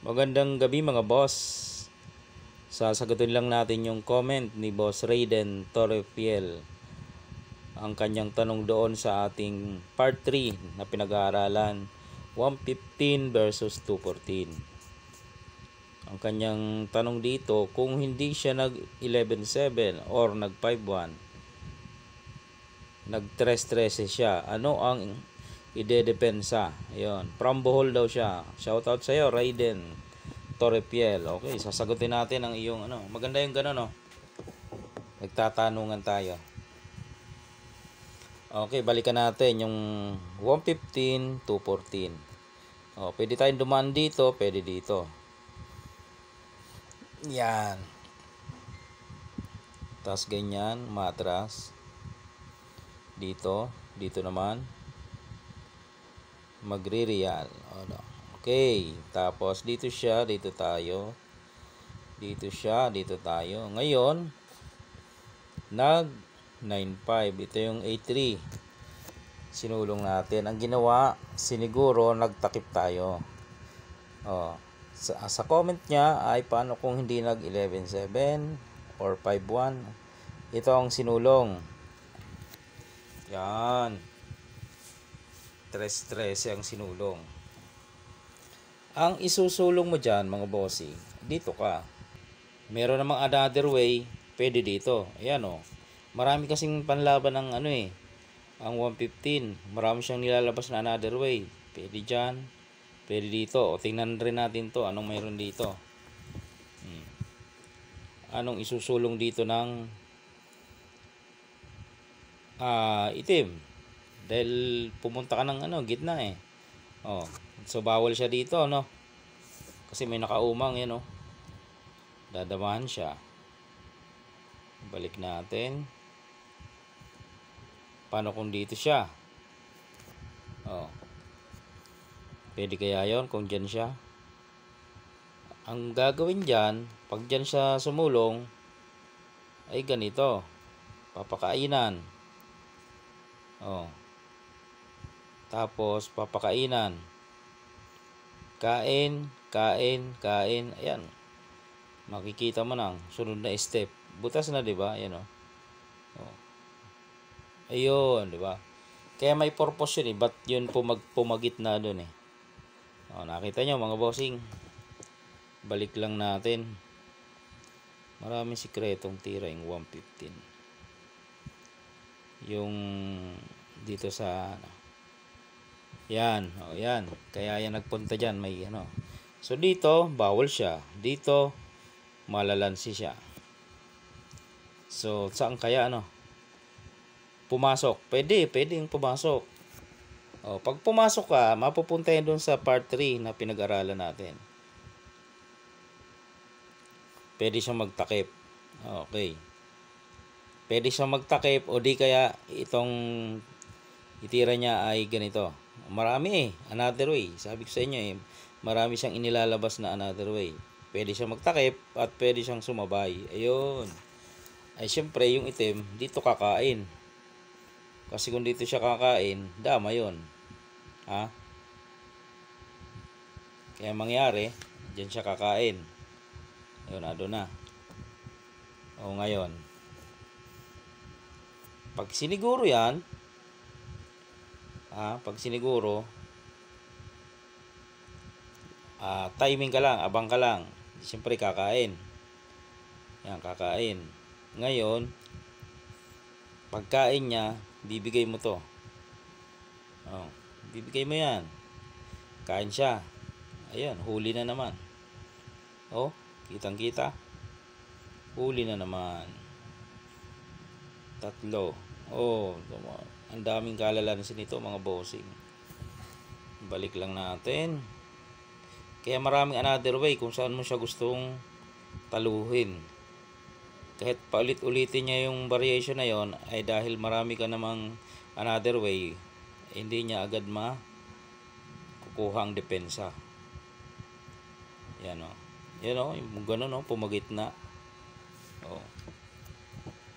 Magandang gabi mga boss. Sasagutin lang natin yung comment ni Boss Raiden Torrefiel. Ang kanyang tanong doon sa ating part 3 na pinag-aaralan, 115 versus 214. Ang kanyang tanong dito, kung hindi siya nag 11-7 or nag 5-1, nag 3-13 siya, ano ang idedepensa? Ayun, from Bohol daw siya. Shoutout sa iyo, Raiden Torrefiel. Okay, sasagutin natin ang iyong ano. Maganda yung gano'n, no? Nagtatanungan tayo. Okay, balikan natin yung 115, 214. Oh, pwede tayong dumaan dito, pwede dito. Yan. Tapos ganyan, matras. Dito, dito naman. Magre-real. Okay, tapos dito siya, dito tayo. Dito siya, dito tayo. Ngayon, nag 9.5. Ito yung A3. Sinulong natin. Ang ginawa, siniguro nagtakip tayo. Sa comment niya ay paano kung hindi nag 11.7 or 5.1. Ito ang sinulong. Yan. 3.13 ang sinulong. Ang isusulong mo dyan mga bossing, dito ka. Meron namang another way, pwede dito. Ayan o. Marami kasing panlaban ng ano eh. Ang 115. Marami siyang nilalabas na another way. Pwede dyan. Pwede dito. O tingnan rin natin to. Anong mayroon dito. Anong isusulong dito ng itim. Dahil pumunta ka ng ano, gitna eh. Oh. So bawal siya dito, no? Kasi may nakaumang yan, no? Dadamahan siya. Balik natin. Paano kung dito siya? Oh. Pwede kaya yon kung dyan siya? Ang gagawin dyan, pag dyan siya sumulong, ay ganito. Papakainan. Oh. Tapos, papakainan. Kain, kain, kain. Ayan. Makikita mo nang sunod na step. Butas na, di ba? Ayan, oh. Ayun, di ba? Kaya may purpose yun eh. Ba't yun pumagit na doon eh? O, nakita nyo mga bossing. Balik lang natin. Maraming sikretong tira yung 115. Yung dito sa yan, o yan. Kaya yan nagpunta dyan, may ano. So dito, bawal siya. Dito, malalansi siya. So, saan kaya ano? Pumasok. Pwede yung pumasok. O, pag pumasok ka, mapupunta yan doon sa part 3 na pinag-aralan natin. Pwede siyang magtakip. Okay. Pwede siyang magtakip o di kaya itong itira niya ay ganito. Marami eh. Another way. Sabi ko sa inyo eh. Marami siyang inilalabas na another way. Pwede siyang magtakip at pwede siyang sumabay. Ayun. Ay syempre yung itim dito kakain. Kasi kung dito siya kakain, dama yun. Ha? Kaya mangyari, dyan siya kakain. Ayun, ado na. O ngayon, pag siniguro yan, pag siniguro, timing ka lang, abang ka lang. Siyempre kakain. Yan, kakain. Ngayon, pagkain niya, bibigay mo to. Oh, bibigay mo yan. Kain siya. Ayan, huli na naman. Oh, kitang kita. Huli na naman. Tatlo. Oh, ang daming kalalansin nito mga bossing. Balik lang natin. Kaya maraming another way kung saan mo siya gustong taluhin. Kahit paulit-ulitin niya yung variation na yon, ay dahil marami ka namang another way, hindi niya agad kukuha ang depensa. Yan o. Yan o, yung gano'n o, pumagit na. O.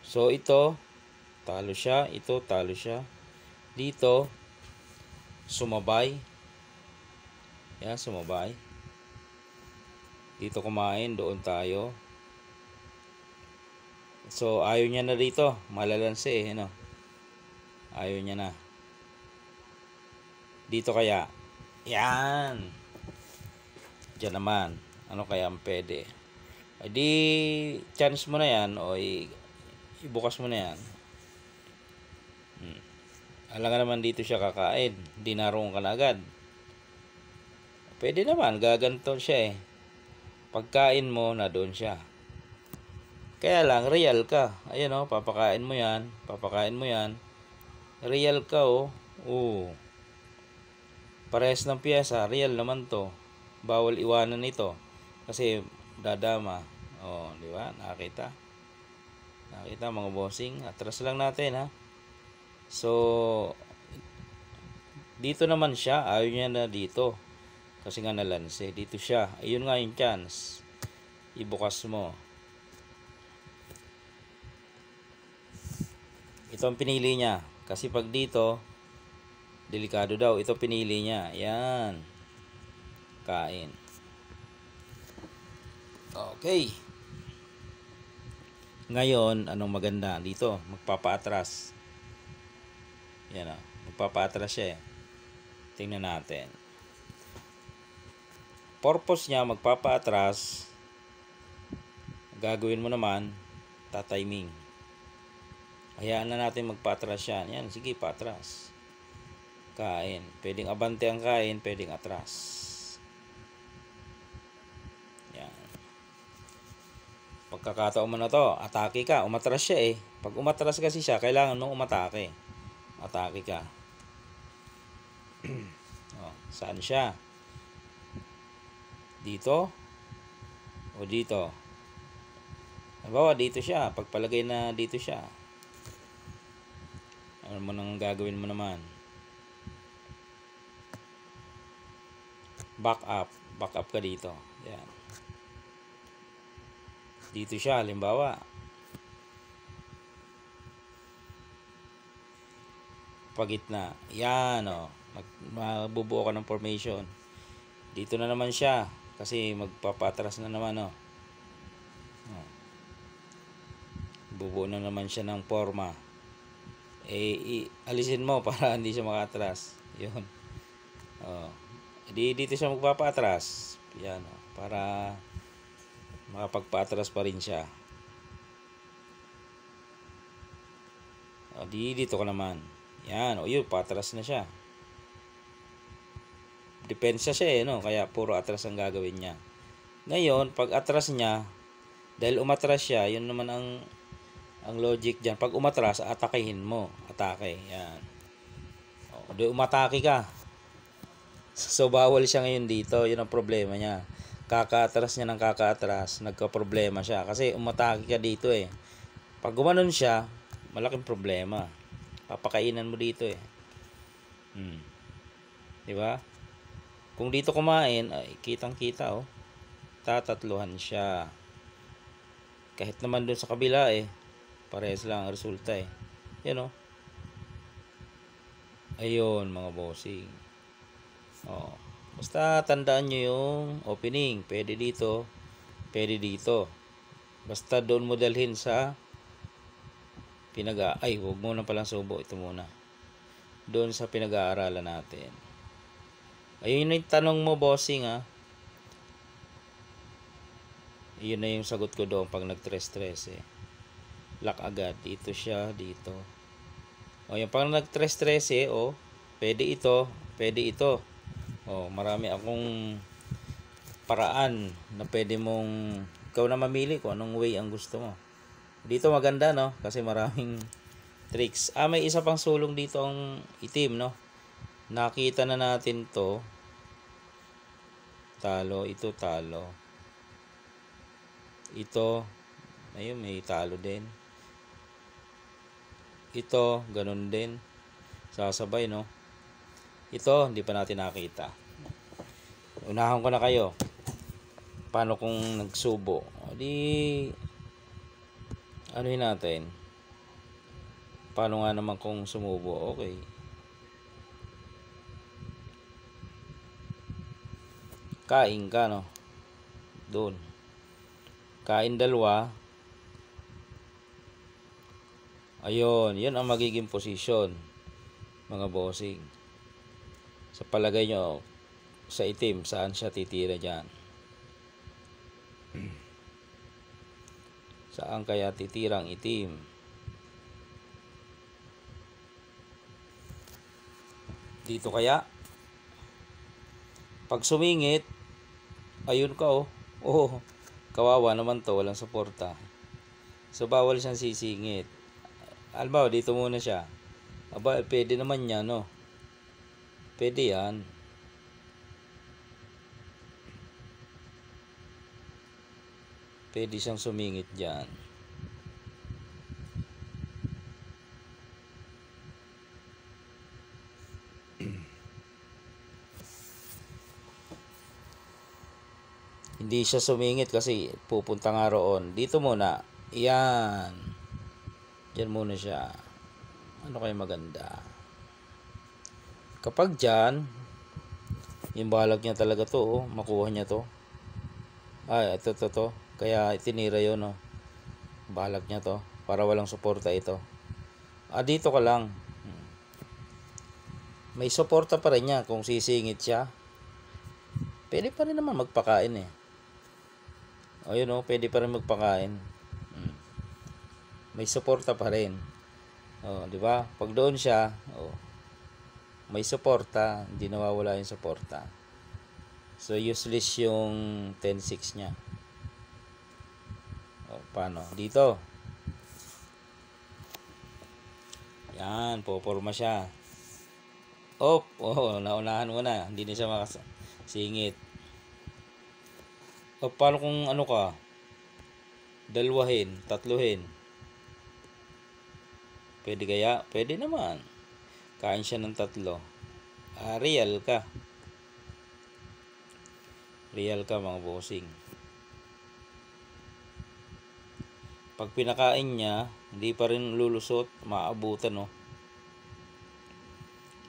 So ito, talo siya. Ito, talo siya. Dito, sumabay. Yan, sumabay. Dito kumain, doon tayo. So, ayaw niya na dito. Malalanse eh, ano. Ayaw niya na. Dito kaya. Yan. Diyan naman. Ano kaya ang pwede? Ay di, chance mo na yan. O ibukas mo na yan. Alam nga naman dito siya kakain. Di naroon ka na agad. Pwede naman. Gaganto siya eh. Pagkain mo, na doon siya. Kaya lang, real ka. Ayan o, papakain mo yan. Papakain mo yan. Real ka o. Oo. Parehas ng piyesa. Real naman to. Bawal iwanan ito. Kasi dadama. O, di ba? Nakita. Nakita mga bossing. Atras lang natin ha. So, dito naman siya. Ayaw niya na dito. Kasi nga nalanse. Dito siya. Ayun nga yung chance. Ibukas mo. Ito ang pinili niya. Kasi pag dito, delikado daw. Ito pinili niya. Yan. Kain. Okay. Ngayon, anong maganda? Dito, magpapaatras. Yan o. Magpapaatras siya eh. Tingnan natin. Purpose niya, magpapaatras. Gagawin mo naman, tatiming. Hayaan na natin magpaatras yan. Yan, sige, paatras. Kain. Pwedeng abante ang kain, pwedeng atras. Yan. Pagkakataon mo na to, atake ka. Umatras siya eh. Pag umatras kasi siya, kailangan nung umatake. Atake ka. Oh, saan siya? Dito? O dito? Halimbawa, dito siya. Pagpalagay na dito siya. Ano mo nang gagawin mo naman? Back up. Back up ka dito. Yan. Dito siya, halimbawa. Pagitna. Yan, o. Mabubuo ka ng formation. Dito na naman siya. Kasi magpapatras na naman, o. Bubuo na naman siya ng forma. Alisin mo para hindi siya makatras. Yun. Dito siya magpapatras. Yan, o. Para makapagpatras pa rin siya. Dito ka naman. Yan, o yun, patras na siya. Depensa siya eh, no? Kaya puro atras ang gagawin niya. Ngayon, pag atras niya, dahil umatras siya, yun naman ang logic dyan. Pag umatras, atakihin mo. Atake, yan. Di umatake ka. So, bawal siya ngayon dito. Yun ang problema niya. Kakaatras niya ng kakaatras, nagka-problema siya. Kasi umatake ka dito eh. Pag gumanon siya, malaking problema. Papakainan mo dito eh. Diba? Kung dito kumain, ay kitang-kita oh. Tatatluhan siya. Kahit naman dun sa kabila eh. Parehas lang ang resulta eh. Yan oh. Ayun mga bossing. Oh. Basta tandaan nyo yung opening. Pwede dito. Pwede dito. Basta doon mo dalhin sa huwag mo na palang subo. Ito muna. Doon sa pinag-aaralan natin. Ayun yung tanong mo, bossing, ha. Yun na yung sagot ko doon pag nag-stress eh. Lock agad. Dito siya, dito. O, yung pag nag-stress eh, oh, pwede ito, pwede ito. Oh, marami akong paraan na pwede mong ikaw na mamili kung anong way ang gusto mo. Dito maganda, no? Kasi maraming tricks. May isa pang sulong dito ang itim, no? Nakita na natin to. Talo, ito talo. Ito, ayun, may talo din. Ito, ganun din. Sasabay, no? Ito, hindi pa natin nakita. Unahan ko na kayo. Paano kung nagsubo? Anuhin natin. Paano nga naman kung sumubo? Okay. Kain ka, no? doon. Kain dalawa. Ayun, yun ang magiging posisyon, mga bossing. Sa palagay nyo, sa itim, saan siya titira dyan? Saan kaya titirang itim? Dito kaya? Pag sumingit, ayun ka oh. Oh, kawawa naman to, walang suporta. So bawal siyang sisingit. Alba, dito muna siya. Aba, pwede naman yan, no? Pwede yan. Pwede siyang sumingit dyan. Hindi siya sumingit kasi pupunta nga roon. Dito muna. Yan. Diyan muna siya. Ano kayo maganda? Kapag dyan, yung balag niya talaga to, oh, makuha niya to. Ay, ito. Kaya itinira yun, oh. Balag niya to. Para walang suporta ito. Dito ka lang. May suporta pa rin niya kung sisingit siya. Pwede pa rin naman magpakain eh. Ayun, oh, pwede pa rin magpakain. May suporta pa rin. Oh, di ba? Pag doon siya, oh, may suporta, hindi nawawala yung suporta. So useless yung 10-6 niya. Oh, paano? Dito. Yan, poporma siya. Oh, naunahan mo na. Hindi na siya makasingit. O paano kung ano ka? Dalwahin, tatluhin. Pwede kaya? Pwede naman. Kain siya ng 3. Real ka. Real ka, mga bossing. Pag pinakain niya, hindi pa rin lulusot, maabutan, no?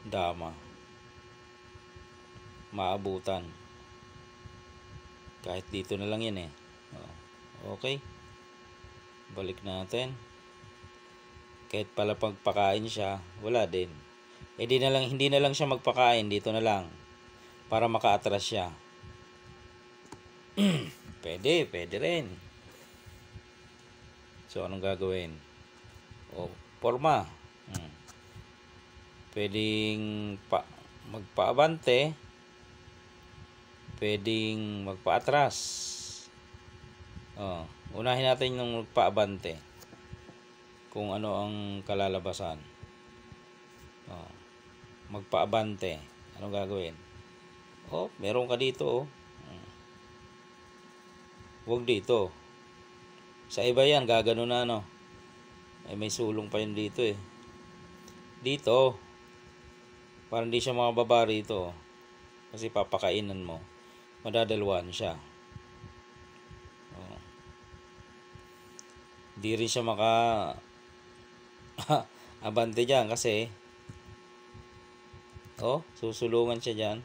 Dama. Maabutan. Kahit dito na lang yan eh. Okay. Balik natin. Kahit pala pagpakain siya, wala din. Hindi na lang siya magpakain, dito na lang. Para maka-atras siya. Pwede rin. So, anong gagawin? Forma. Pwedeng magpaabante. Pwedeng magpa-atras. Unahin natin yung magpaabante. Kung ano ang kalalabasan. Magpaabante. Anong gagawin? Meron ka dito, oh. Huwag dito. Sa iba yan, gagano na, no? May sulong pa yun dito, eh. Dito. Para hindi siya makababa rito. Kasi papakainan mo. Madadalwan siya. Di rin siya abante dyan kasi susulungan siya dyan.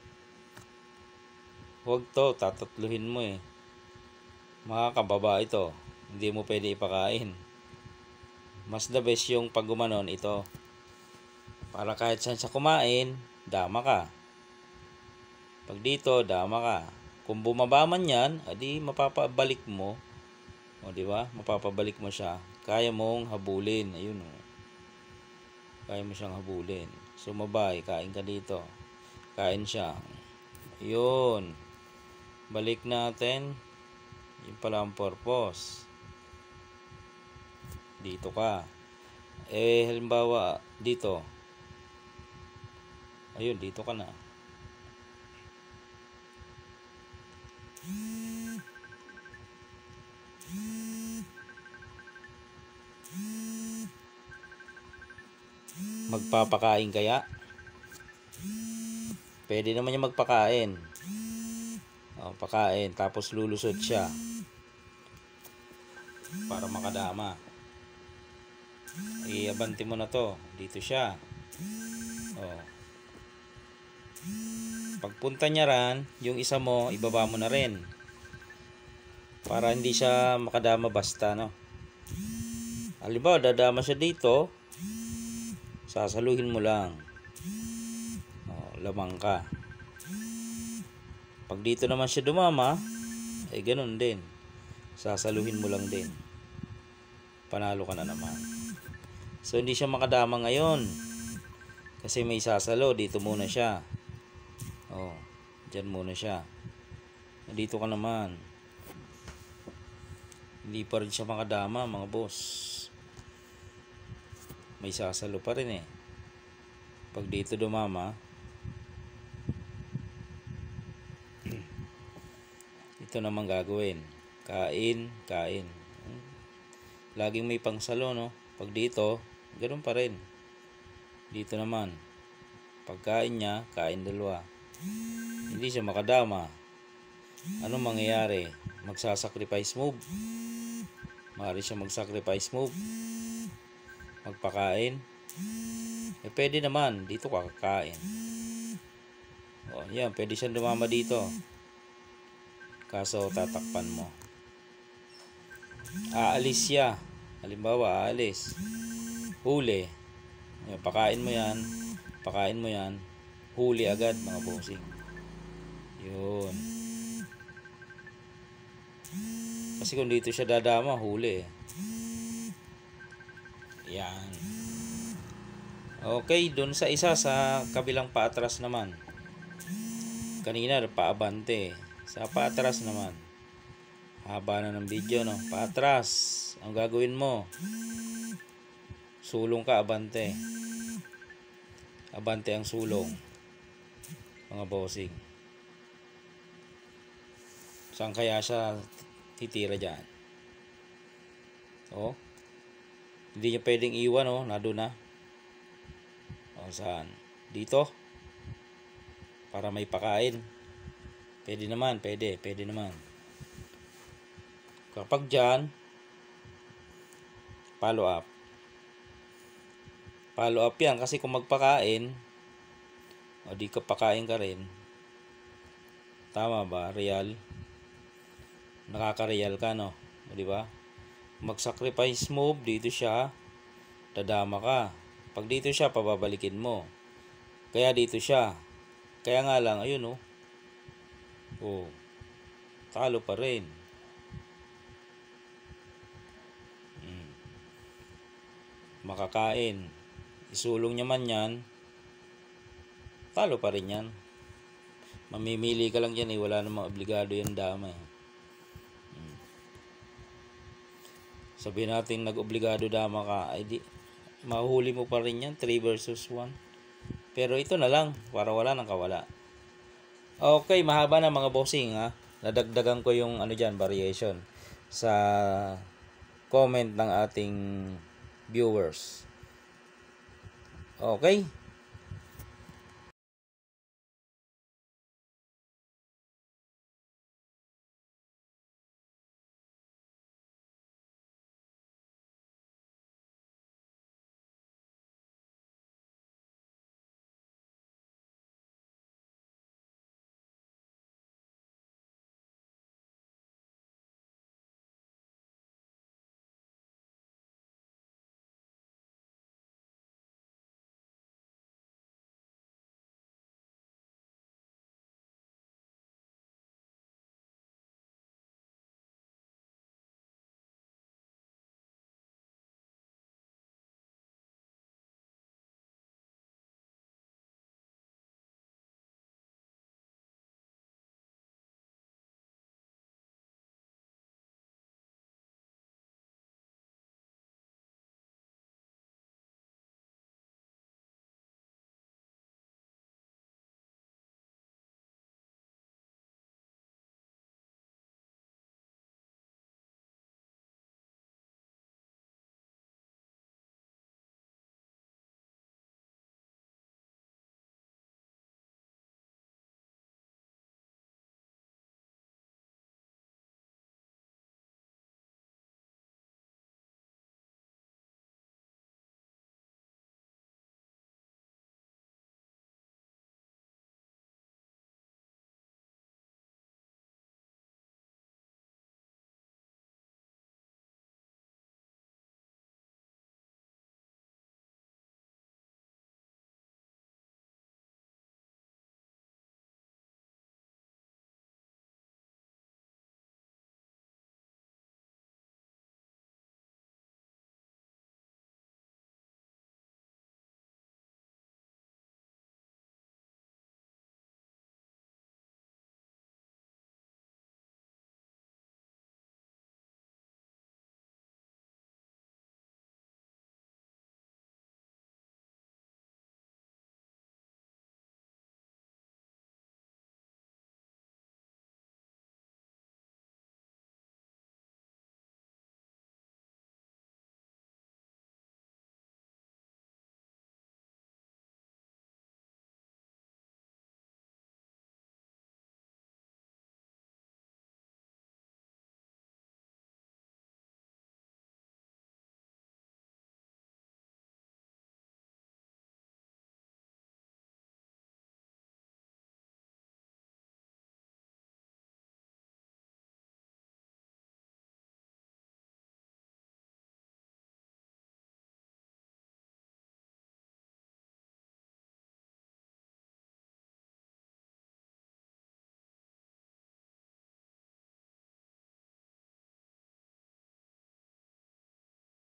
Huwag to, tatatluhin mo eh. Makakababa ito. Hindi mo pwede ipakain. Mas the best yung pag gumanon ito. Para kahit saan siya kumain, dama ka. Pag dito, dama ka. Kung bumaba man yan, adi mapapabalik mo. Di ba? Mapapabalik mo siya. Kaya mong habulin. Ayun, oh. Kaya mo siyang habulin. Sumabay, kain ka dito. Kain siya. Ayun. Balik natin. Yung pala ang purpose. Dito ka. Halimbawa, dito. Ayun, dito ka na. Magpapakain kaya? Pwede naman niya magpakain. Pakain, tapos lulusot siya. Para makadama. Iabante mo na to. Dito siya. Pagpunta niya ran, yung isa mo, ibaba mo na rin. Para hindi siya makadama basta, no? Halimbawa, dadama siya dito, sasaluhin mo lang. Lamang ka. Pag dito naman siya dumama, ay ganun din. Sasaluhin mo lang din. Panalo ka na naman. So, hindi siya makadama ngayon. Kasi may sasalo. Dito muna siya. Dyan muna siya. Dito ka naman. Hindi pa rin siya makadama, mga boss. May sasalo pa rin eh. Pag dito dumama, ito naman gagawin. Kain, kain. Laging may pangsalo, no? Pag dito, ganoon pa rin. Dito naman, pagkain niya, kain dalawa. Hindi siya makadama. Anong mangyayari? Magsasacrifice move. Maaari siya magsacrifice move. Magpakain. Pwede naman. Dito ka kakain. Yan. Pwede siyang dumama dito. Kaso tatakpan mo. Aalis siya. Halimbawa, aalis. Huli. Pakain mo yan. Pakain mo yan. Huli agad, mga bossing. Yun. Kasi kung dito siya dadama, huli. Yan. Okay, dun sa isa sa kabilang paatras naman. Kanina, paabante. Sa paatras naman. Haba na ng video, no? Paatras. Ang gagawin mo, sulong ka, abante. Abante ang sulong. Mga bossing. Saan kaya siya titira dyan? Hindi niya pwedeng iwan, nado na. Saan? Dito. Para may pakain. Pwede naman, pwede naman. Kapag dyan, follow up. Follow up yan kasi kung magpakain, di ka pakain ka rin. Tama ba? Real. Nakaka-real ka, no? Di ba? Mag-sacrifice move, dito siya, dadama ka. Pag dito siya, pababalikin mo. Kaya dito siya. Kaya nga lang, ayun, talo pa rin. Makakain. Isulong niya man yan, talo pa rin yan. Mamimili ka lang dyan wala namang obligado yan dama Sabihin natin nag-obligado dama ka, ay di, mahuhuli mo pa rin yan, 3 versus 1. Pero ito na lang, para wala nang kawala. Okay, mahaba na mga bossing, ha. Nadagdagan ko yung variation sa comment ng ating viewers. Okay.